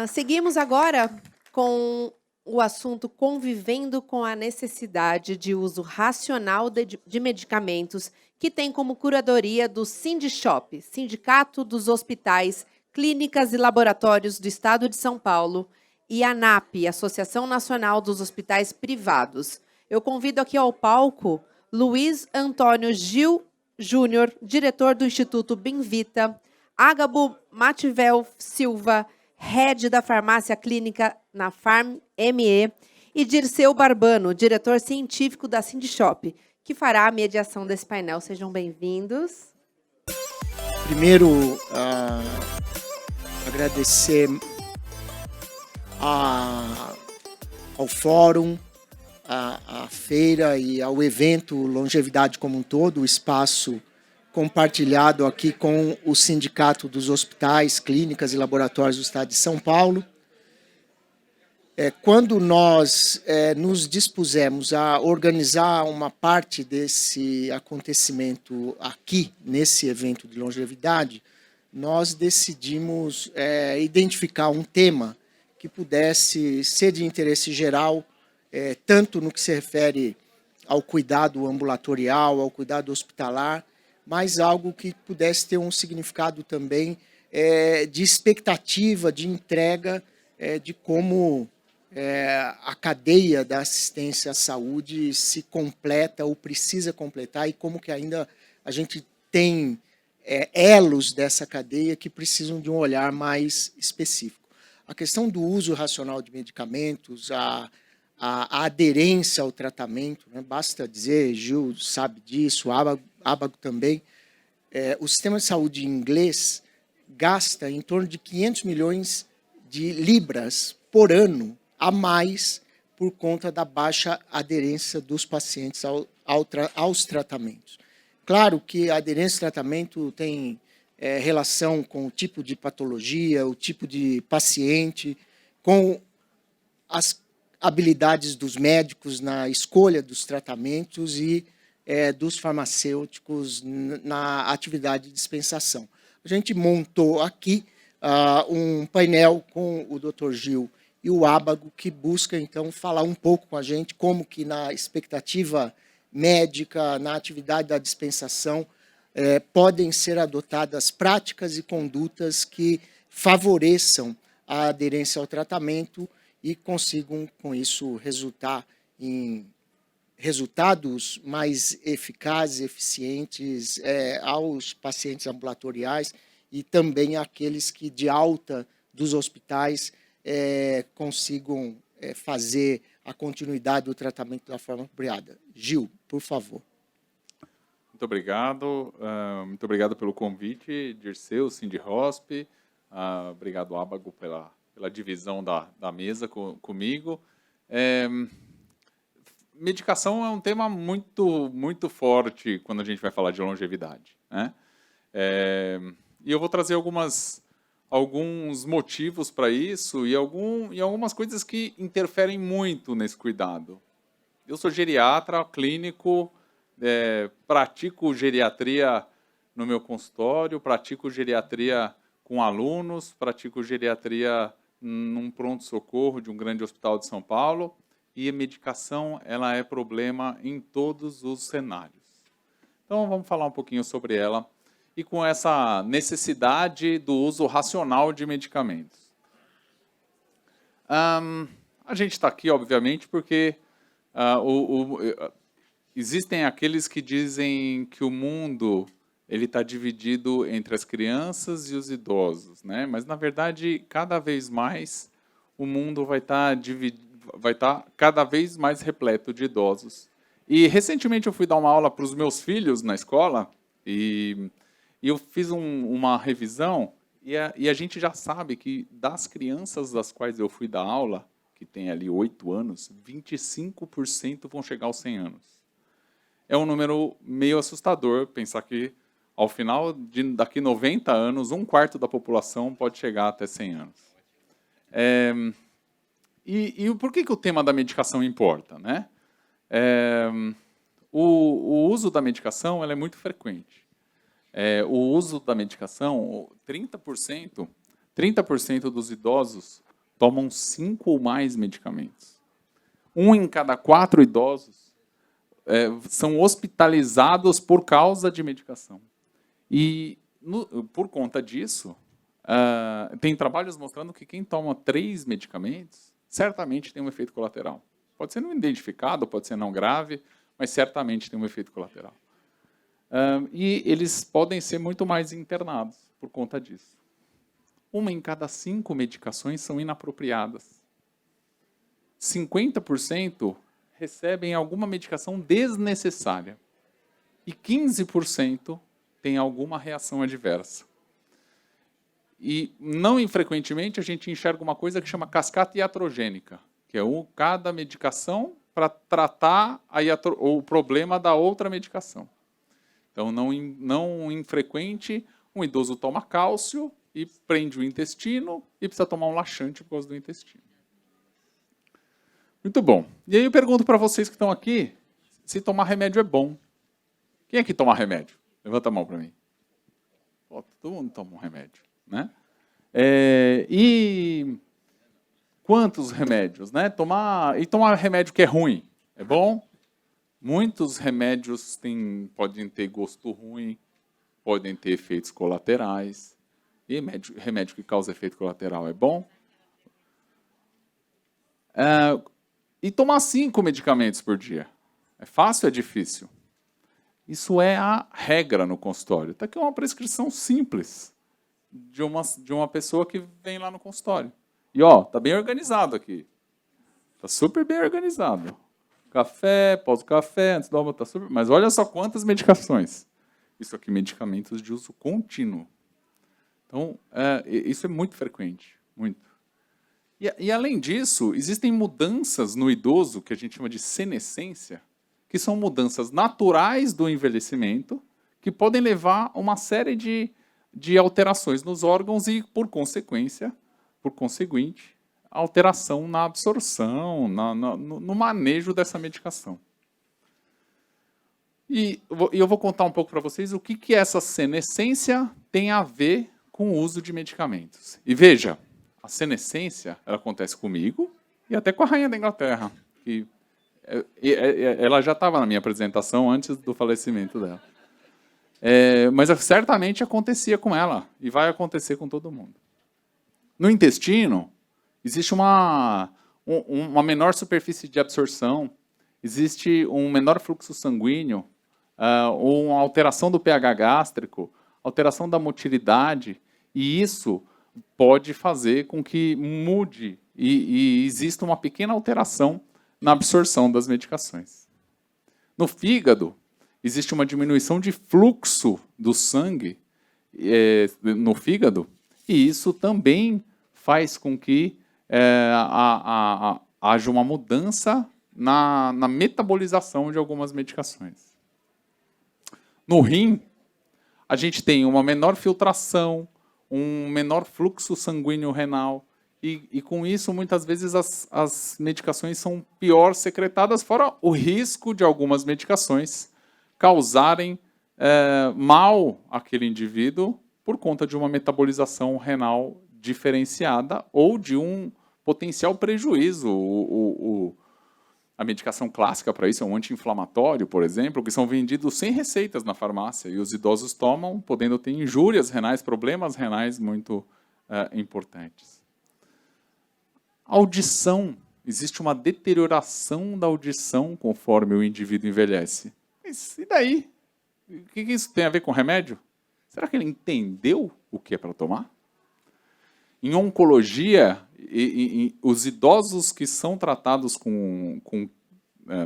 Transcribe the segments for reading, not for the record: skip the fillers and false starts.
Seguimos agora com o assunto convivendo com a necessidade de uso racional de medicamentos, que tem como curadoria do Sindishop, Sindicato dos Hospitais, Clínicas e Laboratórios do Estado de São Paulo, e a ANAP, Associação Nacional dos Hospitais Privados. Eu convido aqui ao palco Luiz Antônio Gil Júnior, diretor do Instituto Benvita, Ágabo Mativel Silva, head da farmácia clínica na Farm-ME, e Dirceu Barbano, diretor científico da Sindishop, que fará a mediação desse painel. Sejam bem-vindos. Primeiro, agradecer ao fórum, à feira e ao evento Longevidade como um todo, o espaço compartilhado aqui com o Sindicato dos Hospitais, Clínicas e Laboratórios do Estado de São Paulo. Quando nós nos dispusemos a organizar uma parte desse acontecimento aqui, nesse evento de longevidade, nós decidimos identificar um tema que pudesse ser de interesse geral, tanto no que se refere ao cuidado ambulatorial, ao cuidado hospitalar, mas algo que pudesse ter um significado também de expectativa, de entrega, de como a cadeia da assistência à saúde se completa ou precisa completar e como que ainda a gente tem elos dessa cadeia que precisam de um olhar mais específico. A questão do uso racional de medicamentos, a aderência ao tratamento, né? Basta dizer, Gil sabe disso, Ábago também, o sistema de saúde inglês gasta em torno de 500 milhões de libras por ano a mais por conta da baixa aderência dos pacientes aos tratamentos. Claro que a aderência ao tratamento tem relação com o tipo de patologia, o tipo de paciente, com as habilidades dos médicos na escolha dos tratamentos e dos farmacêuticos na atividade de dispensação. A gente montou aqui um painel com o Dr. Gil e o Ábago, que busca, então, falar um pouco com a gente como que na expectativa médica, na atividade da dispensação, podem ser adotadas práticas e condutas que favoreçam a aderência ao tratamento e consigam, com isso, resultar em resultados mais eficazes, eficientes aos pacientes ambulatoriais e também àqueles que, de alta dos hospitais, consigam fazer a continuidade do tratamento da forma apropriada. Gil, por favor. Muito obrigado pelo convite, Dirceu, Sindihosp, obrigado, Ábago, pela divisão da mesa comigo. Medicação é um tema muito forte quando a gente vai falar de longevidade, né? E eu vou trazer alguns motivos para isso e algumas coisas que interferem muito nesse cuidado. Eu sou geriatra, clínico, pratico geriatria no meu consultório, pratico geriatria com alunos, pratico geriatria num pronto-socorro de um grande hospital de São Paulo, e a medicação ela é problema em todos os cenários. Então, vamos falar um pouquinho sobre ela e com essa necessidade do uso racional de medicamentos. A gente está aqui, obviamente, porque existem aqueles que dizem que o mundo está dividido entre as crianças e os idosos, né? Mas, na verdade, cada vez mais o mundo vai estar cada vez mais repleto de idosos. E, recentemente, eu fui dar uma aula para os meus filhos na escola e eu fiz uma revisão e a gente já sabe que das crianças das quais eu fui dar aula, que tem ali 8 anos, 25% vão chegar aos 100 anos. É um número meio assustador pensar que, ao final daqui 90 anos, 1/4 da população pode chegar até 100 anos. E por que o tema da medicação importa, né? O uso da medicação ela é muito frequente. O uso da medicação, 30% dos idosos tomam 5 ou mais medicamentos. 1 em cada 4 idosos são hospitalizados por causa de medicação. E, por conta disso, tem trabalhos mostrando que quem toma 3 medicamentos certamente tem um efeito colateral. Pode ser não identificado, pode ser não grave, mas certamente tem um efeito colateral. E eles podem ser muito mais internados por conta disso. 1 em cada 5 medicações são inapropriadas. 50% recebem alguma medicação desnecessária. E 15% tem alguma reação adversa. E, não infrequentemente, a gente enxerga uma coisa que chama cascata iatrogênica, que é cada medicação para tratar o problema da outra medicação. Então, não infrequente, um idoso toma cálcio e prende o intestino e precisa tomar um laxante por causa do intestino. Muito bom. E aí eu pergunto para vocês que estão aqui, se tomar remédio é bom. Quem é que toma remédio? Levanta a mão para mim. Todo mundo toma um remédio, né? E quantos remédios, né? Tomar remédio que é ruim, é bom? Muitos remédios podem ter gosto ruim, podem ter efeitos colaterais. E remédio que causa efeito colateral é bom? E tomar 5 medicamentos por dia. É fácil ou é difícil? Isso é a regra no consultório. Está aqui uma prescrição simples de uma pessoa que vem lá no consultório. E está bem organizado aqui. Está super bem organizado. Café, pós-café, antes do almoço, está super... Mas olha só quantas medicações. Isso aqui, medicamentos de uso contínuo. Então, isso é muito frequente, muito. E, além disso, existem mudanças no idoso, que a gente chama de senescência, que são mudanças naturais do envelhecimento, que podem levar a uma série de alterações nos órgãos e, por conseguinte, alteração na absorção, no manejo dessa medicação. E eu vou contar um pouco para vocês o que essa senescência tem a ver com o uso de medicamentos. E veja, a senescência ela acontece comigo e até com a rainha da Inglaterra, que ela já estava na minha apresentação antes do falecimento dela. Mas certamente acontecia com ela e vai acontecer com todo mundo. No intestino, existe uma menor superfície de absorção, existe um menor fluxo sanguíneo, uma alteração do pH gástrico, alteração da motilidade, e isso pode fazer com que mude e exista uma pequena alteração na absorção das medicações. No fígado, existe uma diminuição de fluxo do sangue no fígado, e isso também faz com que haja uma mudança na metabolização de algumas medicações. No rim, a gente tem uma menor filtração, um menor fluxo sanguíneo renal, e com isso, muitas vezes, as medicações são pior secretadas, fora o risco de algumas medicações causarem mal àquele indivíduo por conta de uma metabolização renal diferenciada ou de um potencial prejuízo. A medicação clássica para isso é um anti-inflamatório, por exemplo, que são vendidos sem receitas na farmácia, e os idosos tomam, podendo ter injúrias renais, problemas renais muito importantes. Audição. Existe uma deterioração da audição conforme o indivíduo envelhece. Mas e daí? O que isso tem a ver com remédio? Será que ele entendeu o que é para tomar? Em oncologia, os idosos que são tratados com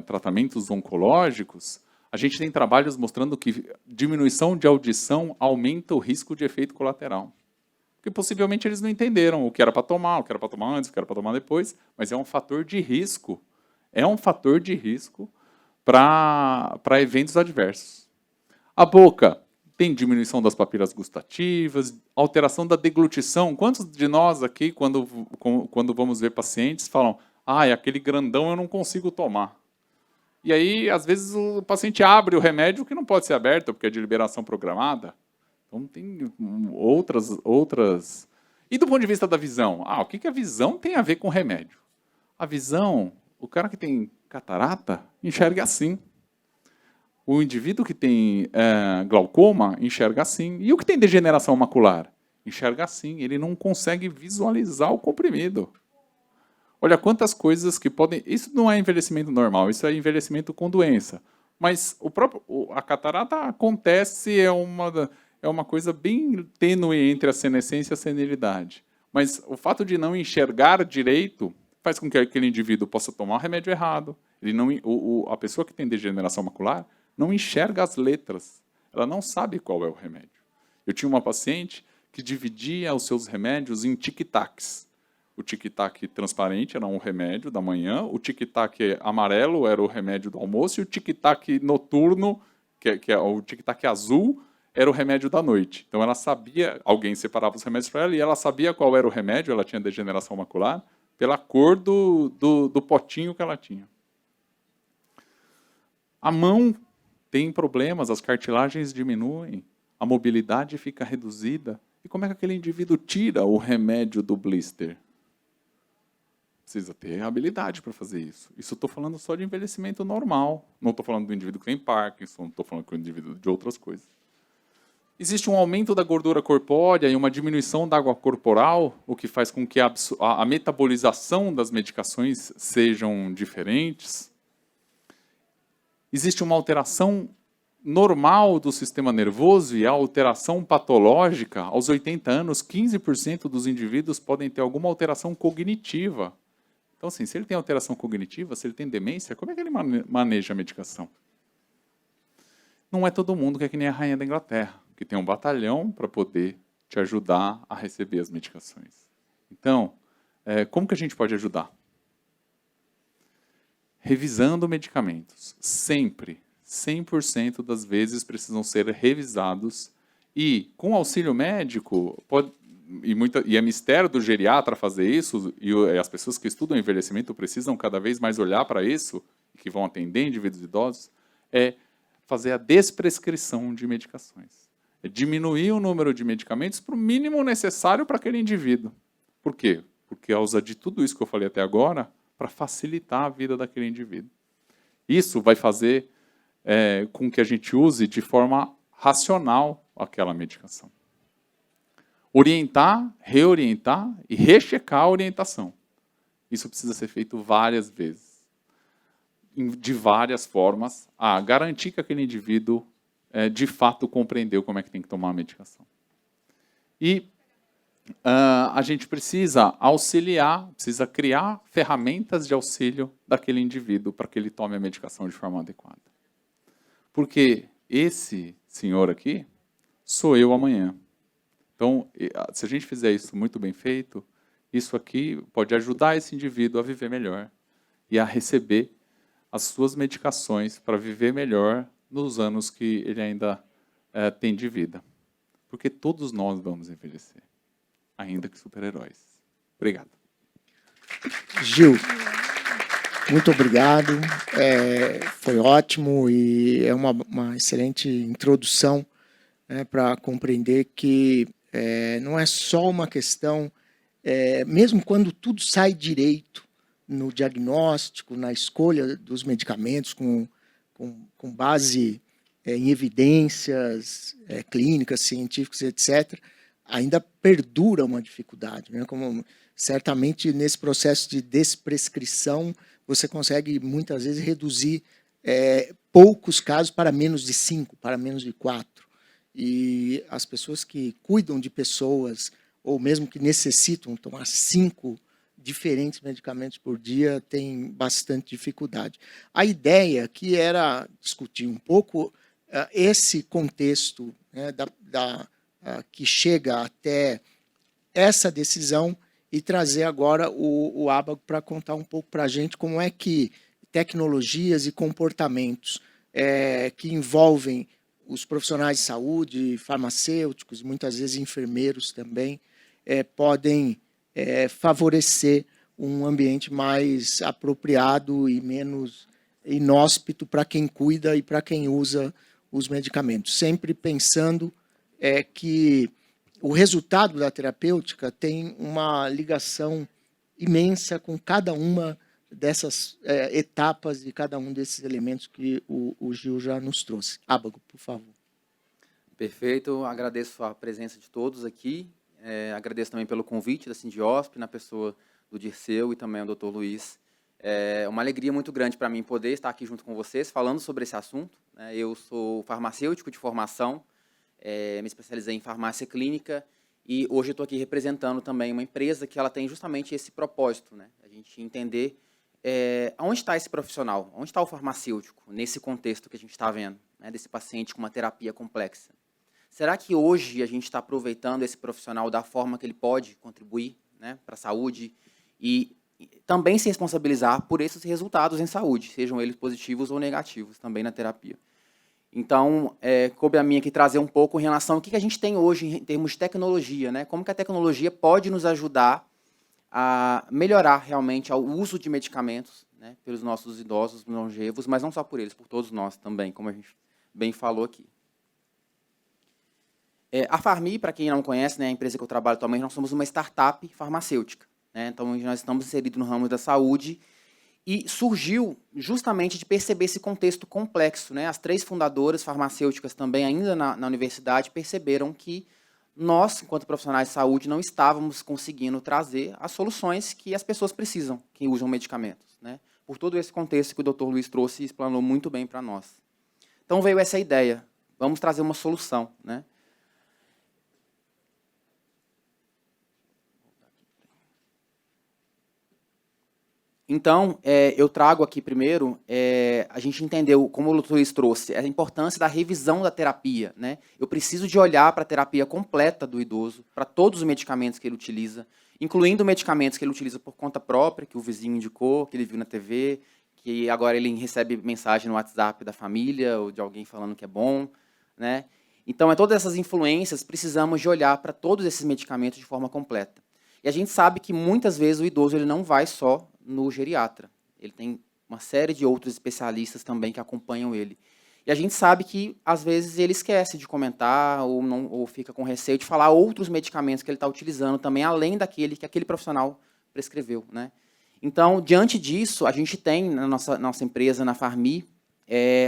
tratamentos oncológicos, a gente tem trabalhos mostrando que diminuição de audição aumenta o risco de efeito colateral. Porque possivelmente eles não entenderam o que era para tomar, o que era para tomar antes, o que era para tomar depois, mas é um fator de risco. É um fator de risco para eventos adversos. A boca tem diminuição das papilas gustativas, alteração da deglutição. Quantos de nós aqui, quando vamos ver pacientes, falam: aquele grandão eu não consigo tomar. E aí, às vezes, o paciente abre o remédio que não pode ser aberto, porque é de liberação programada. Então, tem outras E do ponto de vista da visão? O que a visão tem a ver com remédio? A visão, o cara que tem catarata enxerga assim. O indivíduo que tem glaucoma enxerga assim. E o que tem degeneração macular? Enxerga assim. Ele não consegue visualizar o comprimido. Olha quantas coisas que podem... Isso não é envelhecimento normal, isso é envelhecimento com doença. Mas a catarata acontece, é uma coisa bem tênue entre a senescência e a senilidade. Mas o fato de não enxergar direito faz com que aquele indivíduo possa tomar o remédio errado. A pessoa que tem degeneração macular não enxerga as letras. Ela não sabe qual é o remédio. Eu tinha uma paciente que dividia os seus remédios em tic-tacs. O tic-tac transparente era um remédio da manhã, o tic-tac amarelo era o remédio do almoço, e o tic-tac noturno, que é o tic-tac azul, era o remédio da noite. Então ela sabia, alguém separava os remédios para ela, e ela sabia qual era o remédio, ela tinha degeneração macular, pela cor do potinho que ela tinha. A mão tem problemas, as cartilagens diminuem, a mobilidade fica reduzida. E como é que aquele indivíduo tira o remédio do blister? Precisa ter habilidade para fazer isso. Isso estou falando só de envelhecimento normal. Não estou falando do indivíduo que tem Parkinson, não estou falando do indivíduo de outras coisas. Existe um aumento da gordura corpórea e uma diminuição da água corporal, o que faz com que a metabolização das medicações sejam diferentes. Existe uma alteração normal do sistema nervoso e a alteração patológica. Aos 80 anos, 15% dos indivíduos podem ter alguma alteração cognitiva. Então, assim, se ele tem alteração cognitiva, se ele tem demência, como é que ele maneja a medicação? Não é todo mundo que é que nem a rainha da Inglaterra, que tem um batalhão para poder te ajudar a receber as medicações. Então, como que a gente pode ajudar? Revisando medicamentos. Sempre, 100% das vezes precisam ser revisados e, com auxílio médico, e é mistério do geriatra fazer isso, e as pessoas que estudam envelhecimento precisam cada vez mais olhar para isso, que vão atender indivíduos idosos, é fazer a desprescrição de medicações. É diminuir o número de medicamentos para o mínimo necessário para aquele indivíduo. Por quê? Porque usa de tudo isso que eu falei até agora para facilitar a vida daquele indivíduo. Isso vai fazer com que a gente use de forma racional aquela medicação. Orientar, reorientar e rechecar a orientação. Isso precisa ser feito várias vezes, de várias formas, a garantir que aquele indivíduo de fato compreendeu como é que tem que tomar a medicação. E a gente precisa auxiliar, precisa criar ferramentas de auxílio daquele indivíduo para que ele tome a medicação de forma adequada. Porque esse senhor aqui sou eu amanhã. Então, se a gente fizer isso muito bem feito, isso aqui pode ajudar esse indivíduo a viver melhor e a receber as suas medicações para viver melhor nos anos que ele ainda tem de vida. Porque todos nós vamos envelhecer, ainda que super-heróis. Obrigado. Gil, muito obrigado. Foi ótimo e é uma excelente introdução, né, para compreender que não é só uma questão, mesmo quando tudo sai direito no diagnóstico, na escolha dos medicamentos, com base em evidências clínicas, científicas, etc., ainda perdura uma dificuldade, né? Como certamente nesse processo de desprescrição você consegue muitas vezes reduzir poucos casos para menos de 5, para menos de 4. E as pessoas que cuidam de pessoas, ou mesmo que necessitam tomar 5 diferentes medicamentos por dia, têm bastante dificuldade. A ideia aqui era discutir um pouco esse contexto, né, que chega até essa decisão e trazer agora o Abaco para contar um pouco para a gente como é que tecnologias e comportamentos que envolvem os profissionais de saúde, farmacêuticos, muitas vezes enfermeiros também, podem favorecer um ambiente mais apropriado e menos inóspito para quem cuida e para quem usa os medicamentos. Sempre pensando que o resultado da terapêutica tem uma ligação imensa com cada uma dessas etapas e cada um desses elementos que o Gil já nos trouxe. Ábago, por favor. Perfeito, agradeço a presença de todos aqui, agradeço também pelo convite da Sindiosp, na pessoa do Dirceu e também do Dr. Luiz. É uma alegria muito grande para mim poder estar aqui junto com vocês, falando sobre esse assunto. Eu sou farmacêutico de formação, me especializei em farmácia clínica e hoje estou aqui representando também uma empresa que ela tem justamente esse propósito, a gente entender onde está esse profissional, onde está o farmacêutico nesse contexto que a gente está vendo, desse paciente com uma terapia complexa. Será que hoje a gente está aproveitando esse profissional da forma que ele pode contribuir para a saúde e também se responsabilizar por esses resultados em saúde, sejam eles positivos ou negativos também na terapia? Então, coube a mim aqui trazer um pouco em relação ao que a gente tem hoje em termos de tecnologia, como que a tecnologia pode nos ajudar a melhorar realmente o uso de medicamentos pelos nossos idosos longevos, mas não só por eles, por todos nós também, como a gente bem falou aqui. A Farmi, para quem não conhece, a empresa que eu trabalho atualmente, nós somos uma startup farmacêutica. Então, nós estamos inseridos no ramo da saúde e surgiu justamente de perceber esse contexto complexo. As 3 fundadoras farmacêuticas também, ainda na universidade, perceberam que nós, enquanto profissionais de saúde, não estávamos conseguindo trazer as soluções que as pessoas precisam, que usam medicamentos. Por todo esse contexto que o Dr. Luiz trouxe e explanou muito bem para nós. Então, veio essa ideia, vamos trazer uma solução. Então, eu trago aqui primeiro, a gente entendeu, como o Dr. Luiz trouxe, a importância da revisão da terapia. Eu preciso de olhar para a terapia completa do idoso, para todos os medicamentos que ele utiliza, incluindo medicamentos que ele utiliza por conta própria, que o vizinho indicou, que ele viu na TV, que agora ele recebe mensagem no WhatsApp da família ou de alguém falando que é bom. Então, todas essas influências, precisamos de olhar para todos esses medicamentos de forma completa. E a gente sabe que, muitas vezes, o idoso ele não vai só no geriatra. Ele tem uma série de outros especialistas também que acompanham ele. E a gente sabe que, às vezes, ele esquece de comentar ou fica com receio de falar outros medicamentos que ele está utilizando também, além daquele que aquele profissional prescreveu. Então, diante disso, a gente tem, na nossa empresa, na Farmi,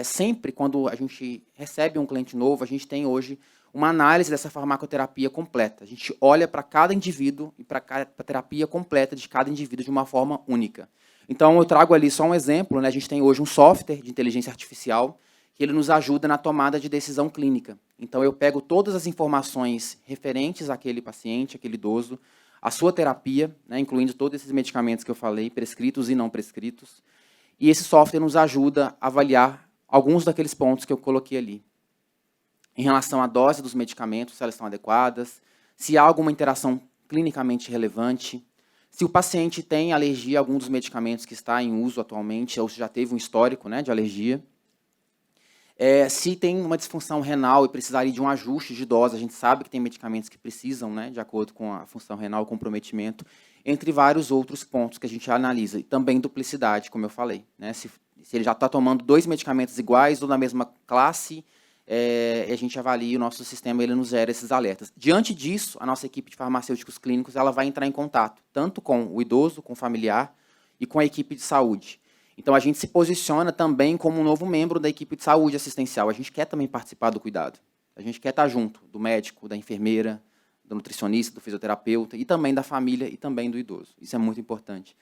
sempre quando a gente recebe um cliente novo, a gente tem hoje uma análise dessa farmacoterapia completa. A gente olha para cada indivíduo e para a terapia completa de cada indivíduo de uma forma única. Então, eu trago ali só um exemplo. A gente tem hoje um software de inteligência artificial que ele nos ajuda na tomada de decisão clínica. Então, eu pego todas as informações referentes àquele paciente, àquele idoso, a sua terapia, incluindo todos esses medicamentos que eu falei, prescritos e não prescritos, e esse software nos ajuda a avaliar alguns daqueles pontos que eu coloquei ali. Em relação à dose dos medicamentos, se elas estão adequadas, se há alguma interação clinicamente relevante, se o paciente tem alergia a algum dos medicamentos que está em uso atualmente, ou se já teve um histórico de alergia, se tem uma disfunção renal e precisaria de um ajuste de dose, a gente sabe que tem medicamentos que precisam, de acordo com a função renal, o comprometimento, entre vários outros pontos que a gente analisa. E também duplicidade, como eu falei. Se ele já está tomando 2 medicamentos iguais ou na mesma classe, a gente avalia, o nosso sistema ele nos gera esses alertas. Diante disso, a nossa equipe de farmacêuticos clínicos ela vai entrar em contato, tanto com o idoso, com o familiar, e com a equipe de saúde. Então, a gente se posiciona também como um novo membro da equipe de saúde assistencial. A gente quer também participar do cuidado. A gente quer estar junto do médico, da enfermeira, do nutricionista, do fisioterapeuta, e também da família e também do idoso. Isso é muito importante.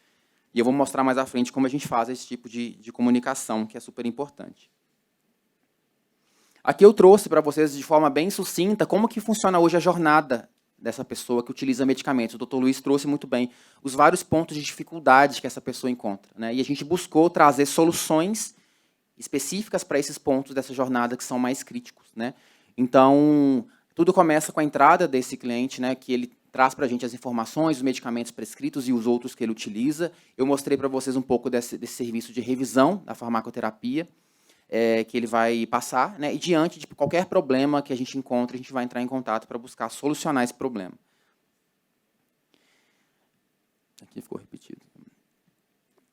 E eu vou mostrar mais à frente como a gente faz esse tipo de comunicação, que é super importante. Aqui eu trouxe para vocês, de forma bem sucinta, como que funciona hoje a jornada dessa pessoa que utiliza medicamentos. O Dr. Luiz trouxe muito bem os vários pontos de dificuldade que essa pessoa encontra. E a gente buscou trazer soluções específicas para esses pontos dessa jornada que são mais críticos. Então, tudo começa com a entrada desse cliente, que ele traz para a gente as informações, os medicamentos prescritos e os outros que ele utiliza. Eu mostrei para vocês um pouco desse serviço de revisão da farmacoterapia, que ele vai passar, e diante de qualquer problema que a gente encontre, a gente vai entrar em contato para buscar solucionar esse problema. Aqui ficou repetido.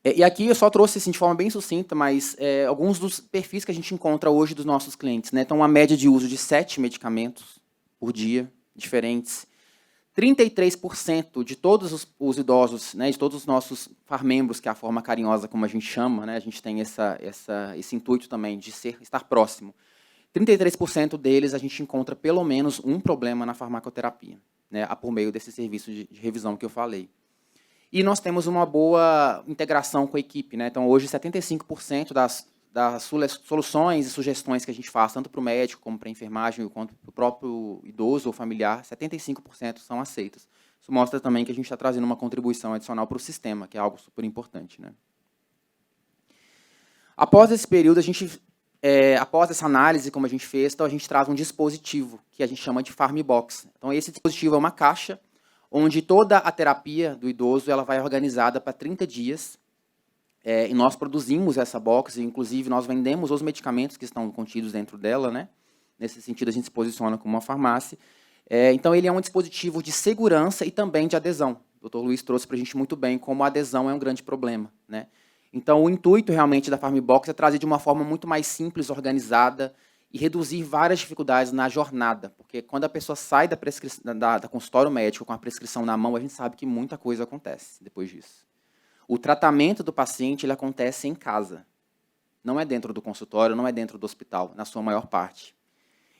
E aqui eu só trouxe de forma bem sucinta, mas alguns dos perfis que a gente encontra hoje dos nossos clientes. Então, uma média de uso de 7 medicamentos por dia, diferentes. 33% de todos os idosos, né, de todos os nossos farmembros, que é a forma carinhosa como a gente chama, né, a gente tem esse intuito também de estar próximo. 33% deles a gente encontra pelo menos um problema na farmacoterapia, né, por meio desse serviço de revisão que eu falei. E nós temos uma boa integração com a equipe, né? Então, hoje, 75% das soluções e sugestões que a gente faz, tanto para o médico, como para a enfermagem, quanto para o próprio idoso ou familiar, 75% são aceitas. Isso mostra também que a gente está trazendo uma contribuição adicional para o sistema, que é algo super importante, né? Após esse período, após essa análise, como a gente fez, então a gente traz um dispositivo, que a gente chama de Farmbox. Então, esse dispositivo é uma caixa, onde toda a terapia do idoso ela vai organizada para 30 dias, e nós produzimos essa box, e inclusive nós vendemos os medicamentos que estão contidos dentro dela, né? Nesse sentido, a gente se posiciona como uma farmácia. Então, ele é um dispositivo de segurança e também de adesão. O Dr. Luiz trouxe para a gente muito bem como a adesão é um grande problema, né? Então, o intuito realmente da Farmbox é trazer de uma forma muito mais simples, organizada, e reduzir várias dificuldades na jornada, porque quando a pessoa sai da consultório médico com a prescrição na mão, a gente sabe que muita coisa acontece depois disso. O tratamento do paciente ele acontece em casa, não é dentro do consultório, não é dentro do hospital, na sua maior parte.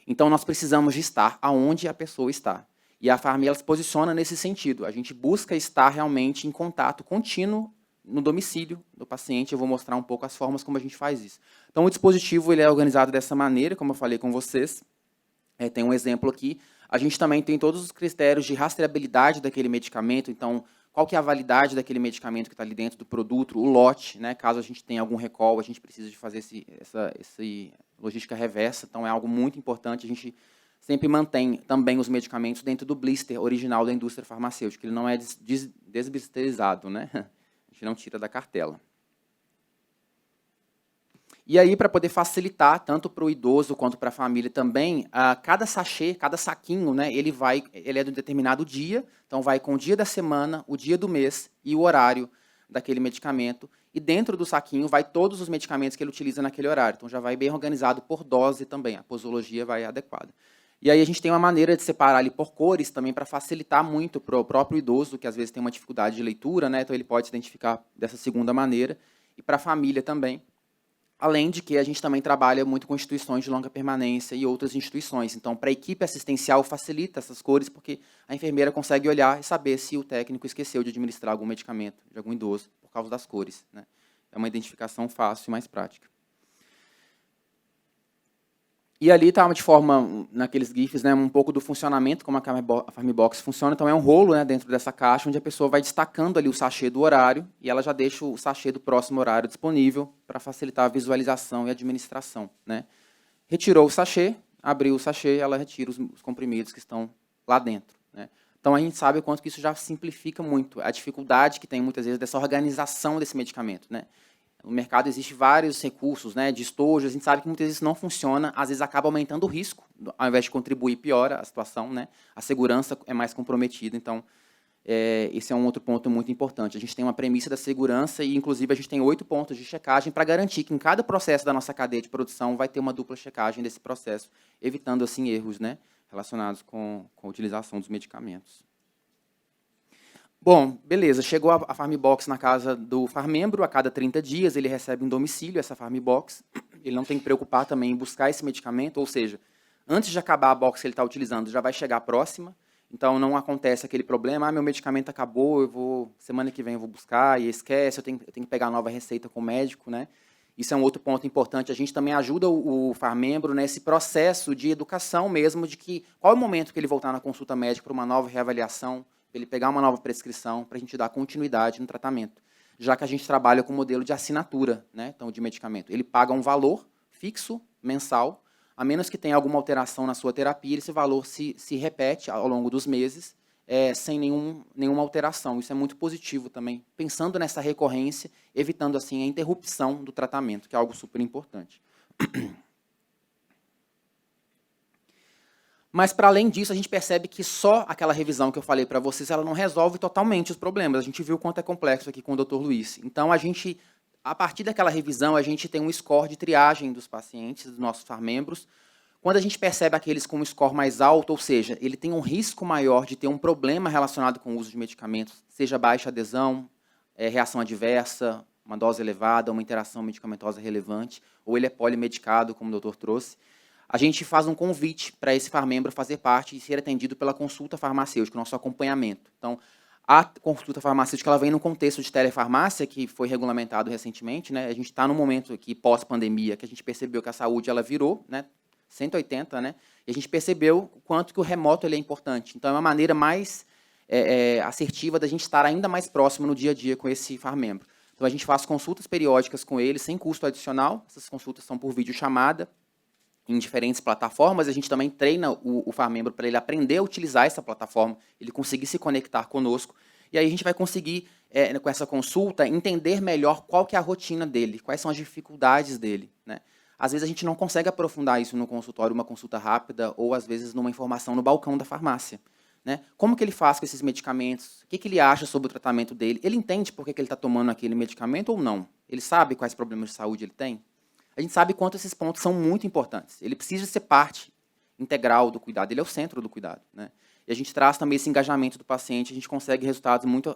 Então, nós precisamos de estar aonde a pessoa está. E a Farm ela se posiciona nesse sentido. A gente busca estar realmente em contato contínuo no domicílio do paciente. Eu vou mostrar um pouco as formas como a gente faz isso. Então, o dispositivo ele é organizado dessa maneira, como eu falei com vocês. Tem um exemplo aqui. A gente também tem todos os critérios de rastreabilidade daquele medicamento. Então, qual que é a validade daquele medicamento que está ali dentro do produto, o lote, né? Caso a gente tenha algum recall, a gente precisa de fazer essa logística reversa. Então, é algo muito importante. A gente sempre mantém também os medicamentos dentro do blister original da indústria farmacêutica. Ele não é desblisterizado, né? A gente não tira da cartela. E aí, para poder facilitar, tanto para o idoso quanto para a família também, cada sachê, cada saquinho, né, ele é de um determinado dia, então vai com o dia da semana, o dia do mês e o horário daquele medicamento. E dentro do saquinho vai todos os medicamentos que ele utiliza naquele horário. Então já vai bem organizado por dose também, a posologia vai adequada. E aí a gente tem uma maneira de separar ali por cores também para facilitar muito para o próprio idoso, que às vezes tem uma dificuldade de leitura, né? Então ele pode se identificar dessa segunda maneira, e para a família também. Além de que a gente também trabalha muito com instituições de longa permanência e outras instituições. Então, para a equipe assistencial, facilita essas cores, porque a enfermeira consegue olhar e saber se o técnico esqueceu de administrar algum medicamento de algum idoso, por causa das cores, né? É uma identificação fácil e mais prática. E ali está de forma, naqueles GIFs, né, um pouco do funcionamento, como a Farmbox funciona. Então, é um rolo, né, dentro dessa caixa, onde a pessoa vai destacando ali o sachê do horário, e ela já deixa o sachê do próximo horário disponível para facilitar a visualização e administração, né? Retirou o sachê, abriu o sachê, ela retira os comprimidos que estão lá dentro, né? Então, a gente sabe o quanto que isso já simplifica muito a dificuldade que tem, muitas vezes, dessa organização desse medicamento, né? No mercado existem vários recursos, né, de estojo, a gente sabe que muitas vezes não funciona, às vezes acaba aumentando o risco, ao invés de contribuir, piora a situação, né? A segurança é mais comprometida, então esse é um outro ponto muito importante. A gente tem uma premissa da segurança e, inclusive, a gente tem 8 pontos de checagem para garantir que em cada processo da nossa cadeia de produção vai ter uma dupla checagem desse processo, evitando, assim, erros, né, relacionados com a utilização dos medicamentos. Bom, beleza, chegou a Farmbox na casa do farmembro, a cada 30 dias ele recebe em domicílio essa Farmbox, ele não tem que preocupar também em buscar esse medicamento, ou seja, antes de acabar a box que ele está utilizando, já vai chegar a próxima, então não acontece aquele problema, meu medicamento acabou, semana que vem eu vou buscar, e esquece, eu tenho que pegar a nova receita com o médico, né? Isso é um outro ponto importante, a gente também ajuda o farmembro nesse processo de educação mesmo, de que qual é o momento que ele voltar na consulta médica para uma nova reavaliação, ele pegar uma nova prescrição para a gente dar continuidade no tratamento, já que a gente trabalha com modelo de assinatura, né, então, de medicamento. Ele paga um valor fixo, mensal, a menos que tenha alguma alteração na sua terapia, esse valor se repete ao longo dos meses, sem nenhuma alteração. Isso é muito positivo também, pensando nessa recorrência, evitando assim a interrupção do tratamento, que é algo super importante. Mas, para além disso, a gente percebe que só aquela revisão que eu falei para vocês, ela não resolve totalmente os problemas. A gente viu o quanto é complexo aqui com o Dr. Luiz. Então, a partir daquela revisão, a gente tem um score de triagem dos pacientes, dos nossos farmembros, Quando a gente percebe aqueles com um score mais alto, ou seja, ele tem um risco maior de ter um problema relacionado com o uso de medicamentos, seja baixa adesão, reação adversa, uma dose elevada, uma interação medicamentosa relevante, ou ele é polimedicado, como o doutor trouxe, a gente faz um convite para esse farmembro fazer parte e ser atendido pela consulta farmacêutica, nosso acompanhamento. Então, a consulta farmacêutica ela vem no contexto de telefarmácia, que foi regulamentado recentemente, né? A gente está no momento aqui, pós-pandemia, que a gente percebeu que a saúde ela virou, né, 180, né? E a gente percebeu o quanto que o remoto ele é importante. Então, é uma maneira mais assertiva da gente estar ainda mais próximo no dia a dia com esse farmembro. Então, a gente faz consultas periódicas com ele, sem custo adicional. Essas consultas são por videochamada, em diferentes plataformas. A gente também treina o farmembro para ele aprender a utilizar essa plataforma, ele conseguir se conectar conosco. E aí a gente vai conseguir, com essa consulta, entender melhor qual que é a rotina dele, quais são as dificuldades dele, né? Às vezes a gente não consegue aprofundar isso no consultório, uma consulta rápida, ou às vezes numa informação no balcão da farmácia, né? Como que ele faz com esses medicamentos? O que ele acha sobre o tratamento dele? Ele entende por que ele está tomando aquele medicamento ou não? Ele sabe quais problemas de saúde ele tem? A gente sabe quanto esses pontos são muito importantes. Ele precisa ser parte integral do cuidado, ele é o centro do cuidado, né? E a gente traz também esse engajamento do paciente, a gente consegue resultados muito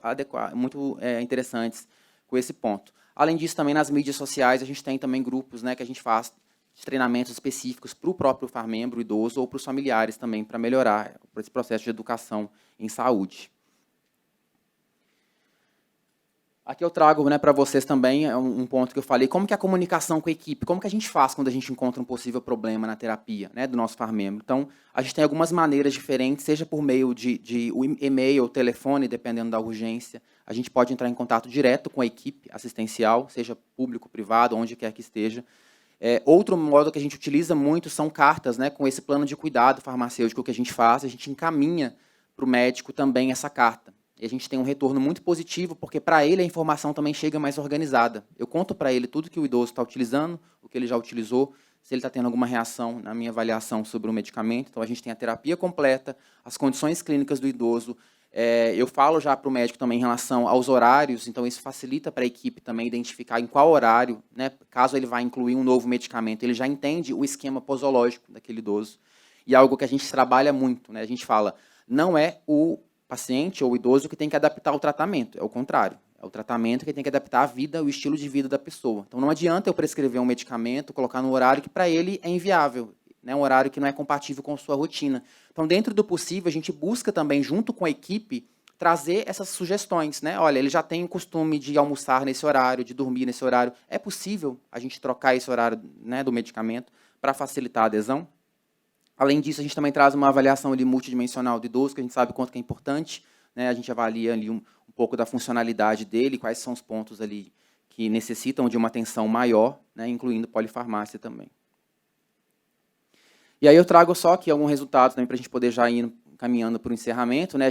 interessantes com esse ponto. Além disso, também nas mídias sociais, a gente tem também grupos, né, que a gente faz de treinamentos específicos para o próprio farmembro idoso ou para os familiares também, para melhorar esse processo de educação em saúde. Aqui eu trago, né, para vocês também um ponto que eu falei, como que é a comunicação com a equipe, como que a gente faz quando a gente encontra um possível problema na terapia, né, do nosso farmembro. Então, a gente tem algumas maneiras diferentes, seja por meio de e-mail ou telefone, dependendo da urgência. A gente pode entrar em contato direto com a equipe assistencial, seja público, privado, onde quer que esteja. Outro modo que a gente utiliza muito são cartas, né, com esse plano de cuidado farmacêutico que a gente faz, a gente encaminha para o médico também essa carta. E a gente tem um retorno muito positivo, porque para ele a informação também chega mais organizada. Eu conto para ele tudo que o idoso está utilizando, o que ele já utilizou, se ele está tendo alguma reação na minha avaliação sobre o medicamento. Então, a gente tem a terapia completa, as condições clínicas do idoso. Eu falo já para o médico também em relação aos horários, então isso facilita para a equipe também identificar em qual horário, né, caso ele vá incluir um novo medicamento, ele já entende o esquema posológico daquele idoso. E é algo que a gente trabalha muito, né? A gente fala, não é o paciente ou o idoso que tem que adaptar o tratamento, é o contrário. É o tratamento que tem que adaptar a vida, o estilo de vida da pessoa. Então, não adianta eu prescrever um medicamento, colocar no horário que para ele é inviável, né? Um horário que não é compatível com sua rotina. Então, dentro do possível, a gente busca também, junto com a equipe, trazer essas sugestões, né? Olha, ele já tem o costume de almoçar nesse horário, de dormir nesse horário. É possível a gente trocar esse horário, né, do medicamento para facilitar a adesão? Além disso, a gente também traz uma avaliação ali multidimensional do idoso, que a gente sabe quanto que é importante, né? A gente avalia ali um pouco da funcionalidade dele, quais são os pontos ali que necessitam de uma atenção maior, né? Incluindo polifarmácia também. E aí eu trago só aqui alguns resultados também para a gente poder já ir caminhando para o encerramento, né?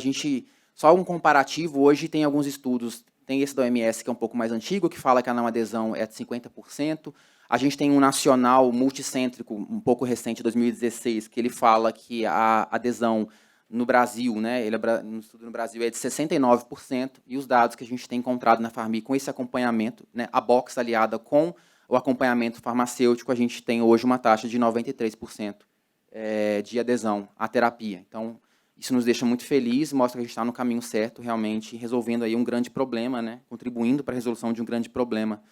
Só um comparativo, hoje tem alguns estudos, tem esse da OMS que é um pouco mais antigo, que fala que a não adesão é de 50%. A gente tem um nacional multicêntrico, um pouco recente, 2016, que ele fala que a adesão no Brasil, né, no estudo no Brasil, é de 69%, e os dados que a gente tem encontrado na Farmi com esse acompanhamento, né, a box aliada com o acompanhamento farmacêutico, a gente tem hoje uma taxa de 93% de adesão à terapia. Então, isso nos deixa muito felizes, mostra que a gente está no caminho certo, realmente, resolvendo aí um grande problema, né, contribuindo para a resolução de um grande problema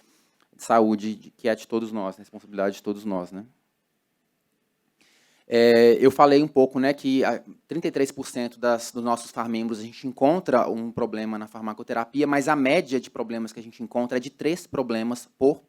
de saúde, que é de todos nós, responsabilidade de todos nós, né? Eu falei um pouco, né, que 33% dos nossos farmembros a gente encontra um problema na farmacoterapia, mas a média de problemas que a gente encontra é de 3 problemas por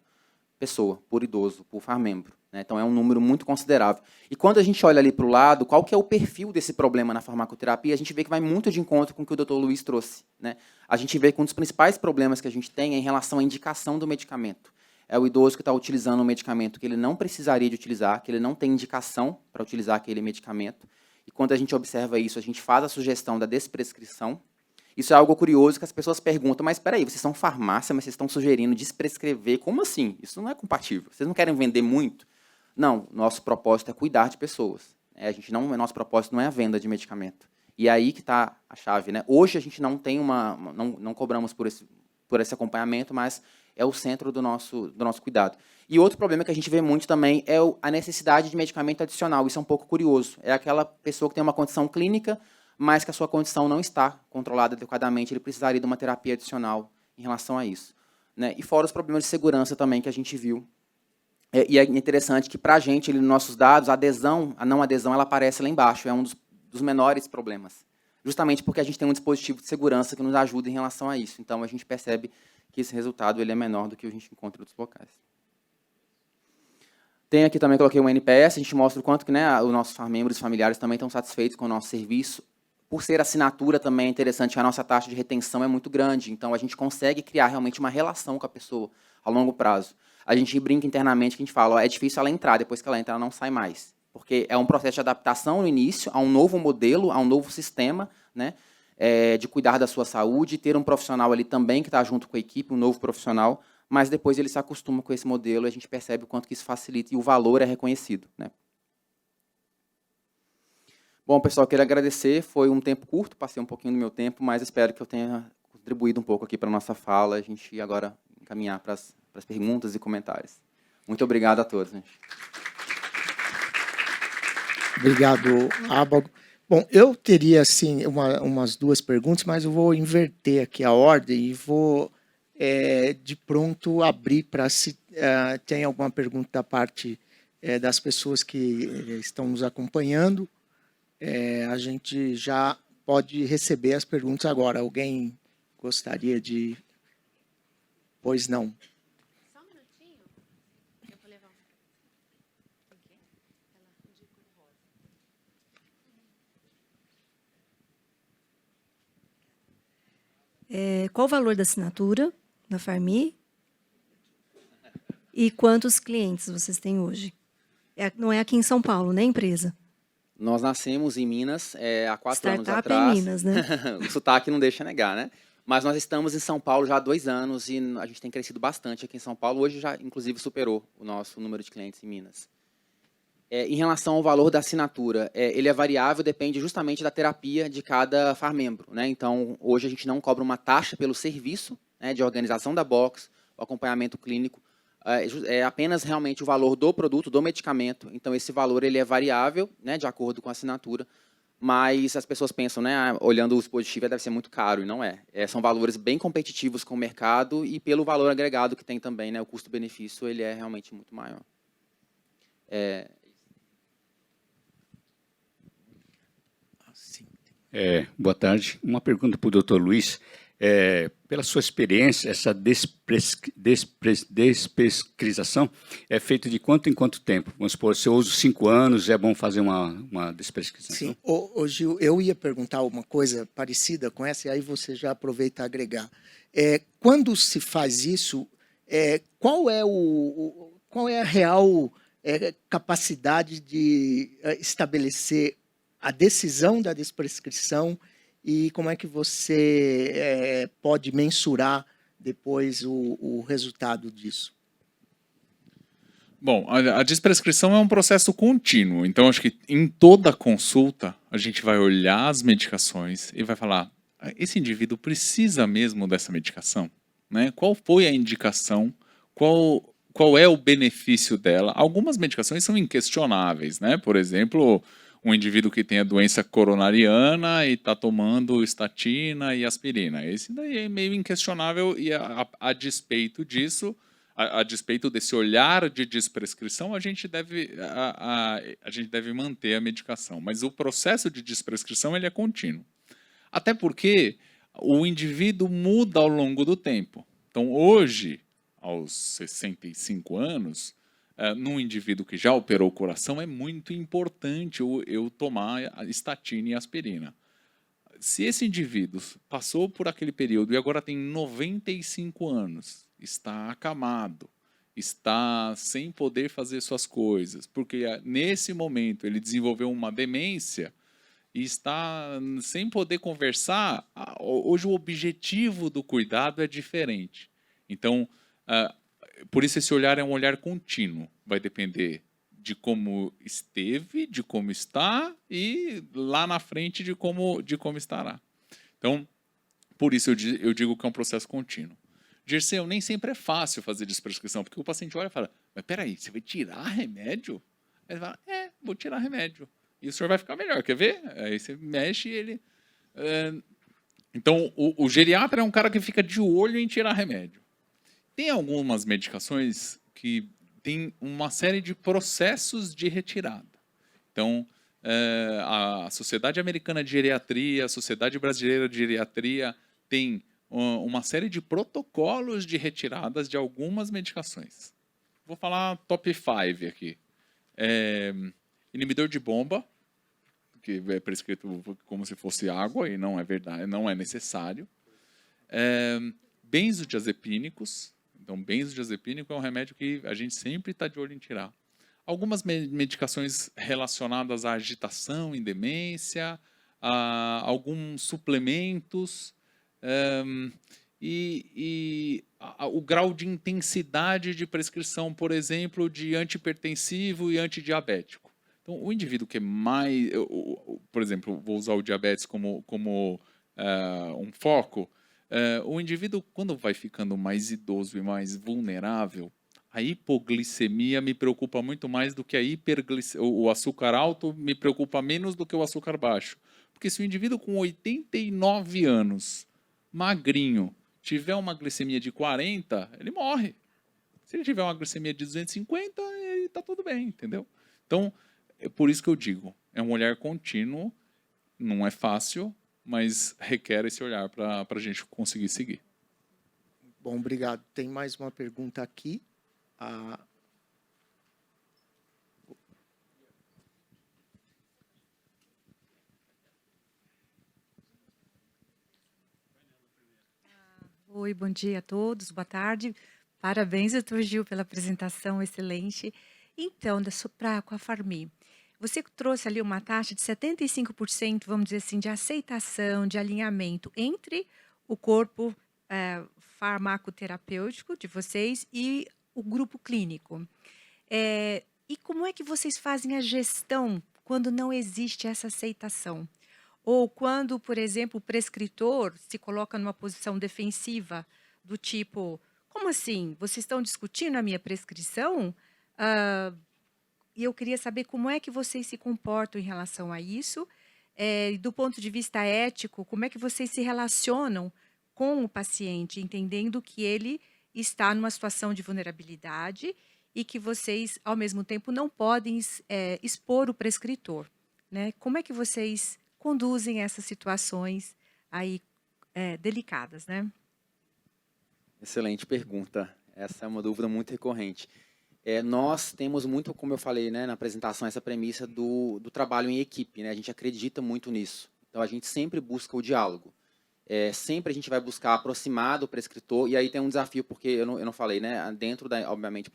pessoa, por idoso, por farmembro, né? Então, é um número muito considerável. E quando a gente olha ali para o lado, qual que é o perfil desse problema na farmacoterapia, a gente vê que vai muito de encontro com o que o Dr. Luiz trouxe, né? A gente vê que um dos principais problemas que a gente tem é em relação à indicação do medicamento. É o idoso que está utilizando um medicamento que ele não precisaria de utilizar, que ele não tem indicação para utilizar aquele medicamento. E quando a gente observa isso, a gente faz a sugestão da desprescrição. Isso é algo curioso que as pessoas perguntam, mas espera aí, vocês são farmácia, mas vocês estão sugerindo desprescrever, como assim? Isso não é compatível. Vocês não querem vender muito? Não, nosso propósito é cuidar de pessoas. Nosso propósito não é a venda de medicamento. E é aí que está a chave, né? Hoje a gente não tem não cobramos por esse por esse acompanhamento, mas é o centro do nosso cuidado. E outro problema que a gente vê muito também é a necessidade de medicamento adicional. Isso é um pouco curioso. É aquela pessoa que tem uma condição clínica, mas que a sua condição não está controlada adequadamente, ele precisaria de uma terapia adicional em relação a isso, né? E fora os problemas de segurança também que a gente viu. E é interessante que, para a gente, nos nossos dados, a não adesão, ela aparece lá embaixo, é um dos menores problemas, justamente porque a gente tem um dispositivo de segurança que nos ajuda em relação a isso. Então, a gente percebe que esse resultado ele é menor do que a gente encontra em outros locais. Tem aqui também, coloquei um NPS, a gente mostra o quanto que, né, os nossos membros familiares também estão satisfeitos com o nosso serviço. Por ser assinatura também é interessante que a nossa taxa de retenção é muito grande, então a gente consegue criar realmente uma relação com a pessoa a longo prazo. A gente brinca internamente que a gente fala, ó, é difícil ela entrar, depois que ela entra, ela não sai mais. Porque é um processo de adaptação no início, a um novo modelo, a um novo sistema, né, de cuidar da sua saúde, ter um profissional ali também que está junto com a equipe, um novo profissional, mas depois ele se acostuma com esse modelo e a gente percebe o quanto que isso facilita e o valor é reconhecido, né. Bom, pessoal, quero agradecer. Foi um tempo curto, passei um pouquinho do meu tempo, mas espero que eu tenha contribuído um pouco aqui para a nossa fala. A gente agora encaminhar para as perguntas e comentários. Muito obrigado a todos, gente. Obrigado, Abago. Bom, eu teria, assim, umas duas perguntas, mas eu vou inverter aqui a ordem e vou, de pronto, abrir para se tem alguma pergunta da parte das pessoas que estão nos acompanhando. A gente já pode receber as perguntas agora. Alguém gostaria de... Pois não. Só um minutinho. Eu vou levar Qual o valor da assinatura da Farmi? E quantos clientes vocês têm hoje? Não é aqui em São Paulo, né, empresa? Nós nascemos em Minas há 4 anos Startup atrás. em Minas, né? O sotaque não deixa negar, né? Mas nós estamos em São Paulo já há 2 anos e a gente tem crescido bastante aqui em São Paulo. Hoje já, inclusive, superou o nosso número de clientes em Minas. Em relação ao valor da assinatura, ele é variável, depende justamente da terapia de cada FAR-membro, né? Então, hoje a gente não cobra uma taxa pelo serviço, né, de organização da box, o acompanhamento clínico, é apenas realmente o valor do produto, do medicamento. Então, esse valor ele é variável, né, de acordo com a assinatura, mas as pessoas pensam, né, olhando o dispositivo, deve ser muito caro, e não é. São valores bem competitivos com o mercado e pelo valor agregado que tem também, né, o custo-benefício ele é realmente muito maior. Boa tarde. Uma pergunta para o Dr. Luiz. Pela sua experiência, essa desprescrização é feita de quanto em quanto tempo? Vamos supor, se eu uso 5 anos, é bom fazer uma desprescrição? Sim, Gil, eu ia perguntar uma coisa parecida com essa, e aí você já aproveita a agregar. Quando se faz isso, qual é a real capacidade de estabelecer a decisão da desprescrição e como é que você pode mensurar depois o resultado disso? Bom, a desprescrição é um processo contínuo. Então, acho que em toda consulta, a gente vai olhar as medicações e vai falar, esse indivíduo precisa mesmo dessa medicação? Né? Qual foi a indicação? Qual é o benefício dela? Algumas medicações são inquestionáveis, né? Por exemplo, um indivíduo que tem a doença coronariana e está tomando estatina e aspirina. Esse daí é meio inquestionável e a despeito disso, a despeito desse olhar de desprescrição, a gente deve manter a medicação. Mas o processo de desprescrição ele é contínuo. Até porque o indivíduo muda ao longo do tempo. Então, hoje, aos 65 anos, num indivíduo que já operou o coração, é muito importante eu tomar a estatina e aspirina. Se esse indivíduo passou por aquele período e agora tem 95 anos, está acamado, está sem poder fazer suas coisas, porque nesse momento ele desenvolveu uma demência e está sem poder conversar, hoje o objetivo do cuidado é diferente. Então, por isso esse olhar é um olhar contínuo, vai depender de como esteve, de como está e lá na frente de como estará. Então, por isso eu digo que é um processo contínuo. Dirceu, nem sempre é fácil fazer desprescrição, porque o paciente olha e fala, mas peraí, você vai tirar remédio? Aí ele fala, vou tirar remédio. E o senhor vai ficar melhor, quer ver? Aí você mexe e ele... Então, o geriatra é um cara que fica de olho em tirar remédio. Tem algumas medicações que tem uma série de processos de retirada. Então, a Sociedade Americana de Geriatria, a Sociedade Brasileira de Geriatria tem uma série de protocolos de retiradas de algumas medicações. Vou falar top 5 aqui. Inibidor de bomba, que é prescrito como se fosse água, e não é verdade, não é necessário. Benzodiazepínicos. Então, benzodiazepínico é um remédio que a gente sempre está de olho em tirar. Algumas medicações relacionadas à agitação em demência, alguns suplementos, o grau de intensidade de prescrição, por exemplo, de antihipertensivo e antidiabético. Então, o indivíduo que é mais... por exemplo, vou usar o diabetes como um foco. O indivíduo, quando vai ficando mais idoso e mais vulnerável, a hipoglicemia me preocupa muito mais do que a hiperglicemia. O açúcar alto me preocupa menos do que o açúcar baixo. Porque se o indivíduo com 89 anos, magrinho, tiver uma glicemia de 40, ele morre. Se ele tiver uma glicemia de 250, está tudo bem, entendeu? Então, é por isso que eu digo, é um olhar contínuo, não é fácil, mas requer esse olhar para a gente conseguir seguir. Bom, obrigado. Tem mais uma pergunta aqui. Oi, bom dia a todos, boa tarde. Parabéns, doutor Gil, pela apresentação excelente. Então, com a Pharmi, você trouxe ali uma taxa de 75%, vamos dizer assim, de aceitação, de alinhamento entre o corpo farmacoterapêutico de vocês e o grupo clínico. E como é que vocês fazem a gestão quando não existe essa aceitação? Ou quando, por exemplo, o prescritor se coloca numa posição defensiva, do tipo, como assim? Vocês estão discutindo a minha prescrição? E eu queria saber como é que vocês se comportam em relação a isso. Do ponto de vista ético, como é que vocês se relacionam com o paciente, entendendo que ele está numa situação de vulnerabilidade e que vocês, ao mesmo tempo, não podem expor o prescritor, né? Como é que vocês conduzem essas situações aí delicadas, né? Excelente pergunta. Essa é uma dúvida muito recorrente. Nós temos muito, como eu falei, né, na apresentação, essa premissa do trabalho em equipe, né? A gente acredita muito nisso. Então, a gente sempre busca o diálogo. Sempre a gente vai buscar aproximar do prescritor, e aí tem um desafio, porque eu não falei, né? Dentro obviamente,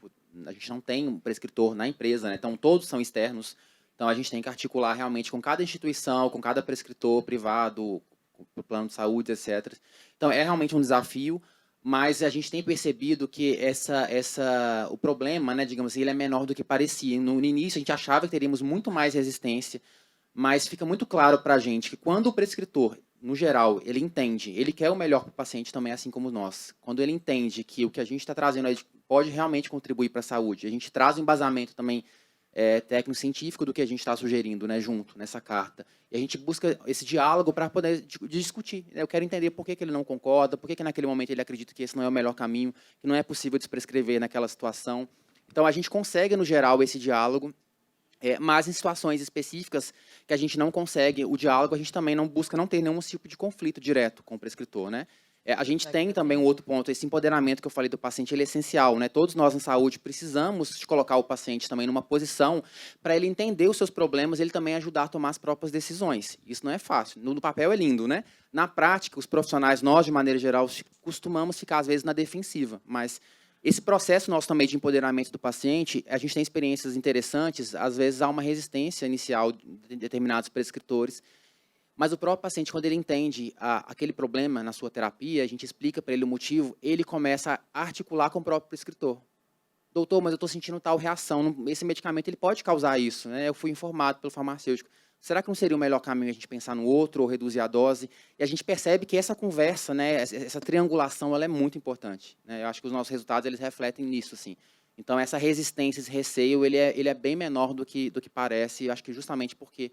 a gente não tem um prescritor na empresa, né? Então todos são externos, então a gente tem que articular realmente com cada instituição, com cada prescritor privado, com o plano de saúde, etc. Então é realmente um desafio, mas a gente tem percebido que o problema, né, digamos assim, ele é menor do que parecia. No início a gente achava que teríamos muito mais resistência, mas fica muito claro para a gente que quando o prescritor, no geral, ele entende, ele quer o melhor para o paciente também, assim como nós. Quando ele entende que o que a gente está trazendo aí pode realmente contribuir para a saúde, a gente traz um embasamento também técnico-científico do que a gente está sugerindo, né, junto, nessa carta. E a gente busca esse diálogo para poder discutir. Eu quero entender por que ele não concorda, por que naquele momento ele acredita que esse não é o melhor caminho, que não é possível desprescrever naquela situação. Então, a gente consegue, no geral, esse diálogo, mas em situações específicas que a gente não consegue o diálogo, a gente também não busca não ter nenhum tipo de conflito direto com o prescritor, né? A gente tem também um outro ponto, esse empoderamento que eu falei do paciente, ele é essencial, né? Todos nós na saúde precisamos de colocar o paciente também numa posição para ele entender os seus problemas e ele também ajudar a tomar as próprias decisões. Isso não é fácil. No papel é lindo, né? Na prática, os profissionais, nós, de maneira geral, costumamos ficar, às vezes, na defensiva, mas esse processo nosso também de empoderamento do paciente, a gente tem experiências interessantes, às vezes há uma resistência inicial de determinados prescritores, mas o próprio paciente, quando ele entende aquele problema na sua terapia, a gente explica para ele o motivo, ele começa a articular com o próprio prescritor. Doutor, mas eu estou sentindo tal reação, esse medicamento ele pode causar isso, né? Eu fui informado pelo farmacêutico. será que não seria o melhor caminho a gente pensar no outro ou reduzir a dose? E a gente percebe que essa conversa, né, essa triangulação, ela é muito importante, né? Eu acho que os nossos resultados eles refletem nisso, assim. Então, essa resistência, esse receio, ele é bem menor do que parece, acho que justamente porque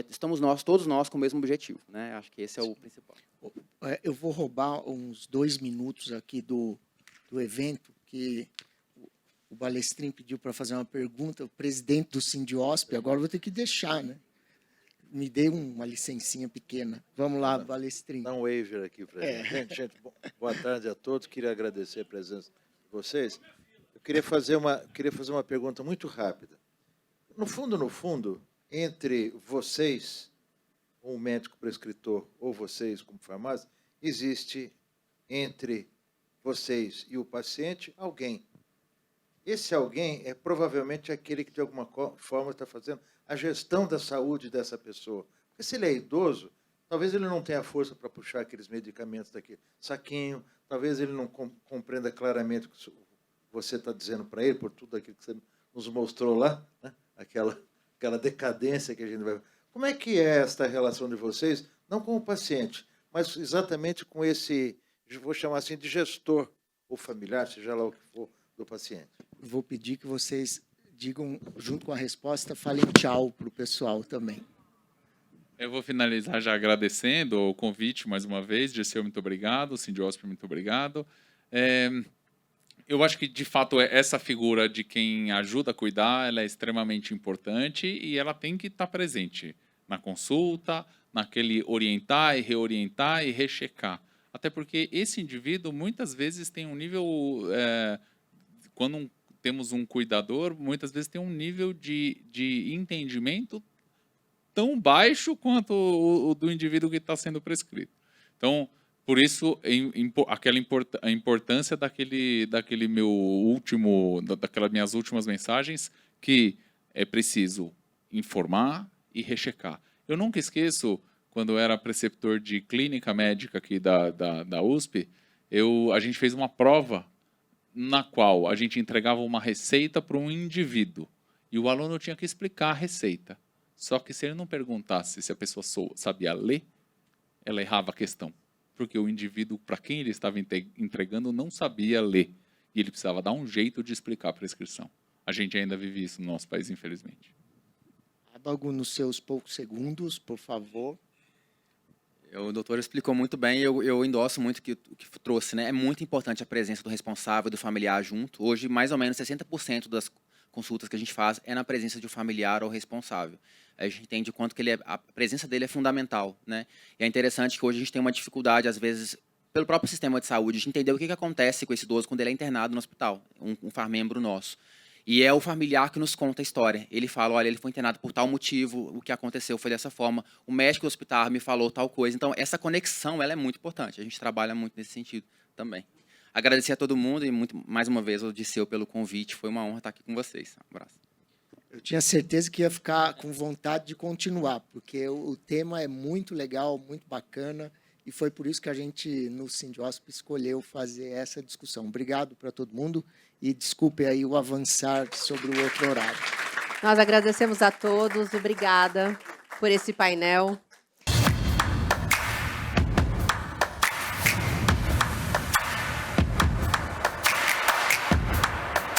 estamos todos nós com o mesmo objetivo, né? Acho que esse é o principal. Eu vou roubar uns 2 minutos aqui do evento, que o Balestrin pediu para fazer uma pergunta, o presidente do Sindiosp, agora eu vou ter que deixar, né? Me dê uma licencinha pequena. Vamos lá, Balestrin. Dá um waiver aqui para gente. Gente, boa tarde a todos. Queria agradecer a presença de vocês. Eu queria fazer uma pergunta muito rápida. No fundo, entre vocês, um médico prescritor, ou vocês como farmácia, existe entre vocês e o paciente alguém. Esse alguém é provavelmente aquele que, de alguma forma, está fazendo a gestão da saúde dessa pessoa. Porque se ele é idoso, talvez ele não tenha força para puxar aqueles medicamentos daquele saquinho, talvez ele não compreenda claramente o que você está dizendo para ele, por tudo aquilo que você nos mostrou lá, né? Aquela decadência que a gente vai... Como é que é esta relação de vocês, não com o paciente, mas exatamente com esse, vou chamar assim, de gestor ou familiar, seja lá o que for, do paciente? Vou pedir que vocês digam, junto com a resposta, falem tchau para o pessoal também. Eu vou finalizar já agradecendo o convite mais uma vez. Dirceu, muito obrigado. Sindiosp, muito obrigado. Eu acho que, de fato, essa figura de quem ajuda a cuidar, ela é extremamente importante e ela tem que estar presente na consulta, naquele orientar e reorientar e rechecar. Até porque esse indivíduo, muitas vezes, tem um nível... quando temos um cuidador, muitas vezes tem um nível de entendimento tão baixo quanto o do indivíduo que está sendo prescrito. Então, por isso, a importância daquelas minhas últimas mensagens, que é preciso informar e rechecar. Eu nunca esqueço, quando eu era preceptor de clínica médica aqui da USP, a gente fez uma prova na qual a gente entregava uma receita para um indivíduo e o aluno tinha que explicar a receita. Só que se ele não perguntasse se a pessoa sabia ler, ela errava a questão. Porque o indivíduo, para quem ele estava entregando, não sabia ler. E ele precisava dar um jeito de explicar a prescrição. A gente ainda vive isso no nosso país, infelizmente. Abago, nos seus poucos segundos, por favor. O doutor explicou muito bem, eu endosso muito o que trouxe, né? É muito importante a presença do responsável, do familiar junto. Hoje, mais ou menos 60% das consultas que a gente faz é na presença de um familiar ou responsável. A gente entende o quanto que a presença dele é fundamental, né? E é interessante que hoje a gente tem uma dificuldade, às vezes, pelo próprio sistema de saúde, de entender o que acontece com esse idoso quando ele é internado no hospital, um farmembro nosso. E é o familiar que nos conta a história. Ele fala, olha, ele foi internado por tal motivo, o que aconteceu foi dessa forma, o médico hospitalar me falou tal coisa. Então, essa conexão ela é muito importante. A gente trabalha muito nesse sentido também. Agradecer a todo mundo e, mais uma vez, ao Dirceu pelo convite. Foi uma honra estar aqui com vocês. Um abraço. Eu tinha certeza que ia ficar com vontade de continuar, porque o tema é muito legal, muito bacana, e foi por isso que a gente, no Sindiosp, escolheu fazer essa discussão. Obrigado para todo mundo e desculpe aí o avançar sobre o outro horário. Nós agradecemos a todos, obrigada por esse painel.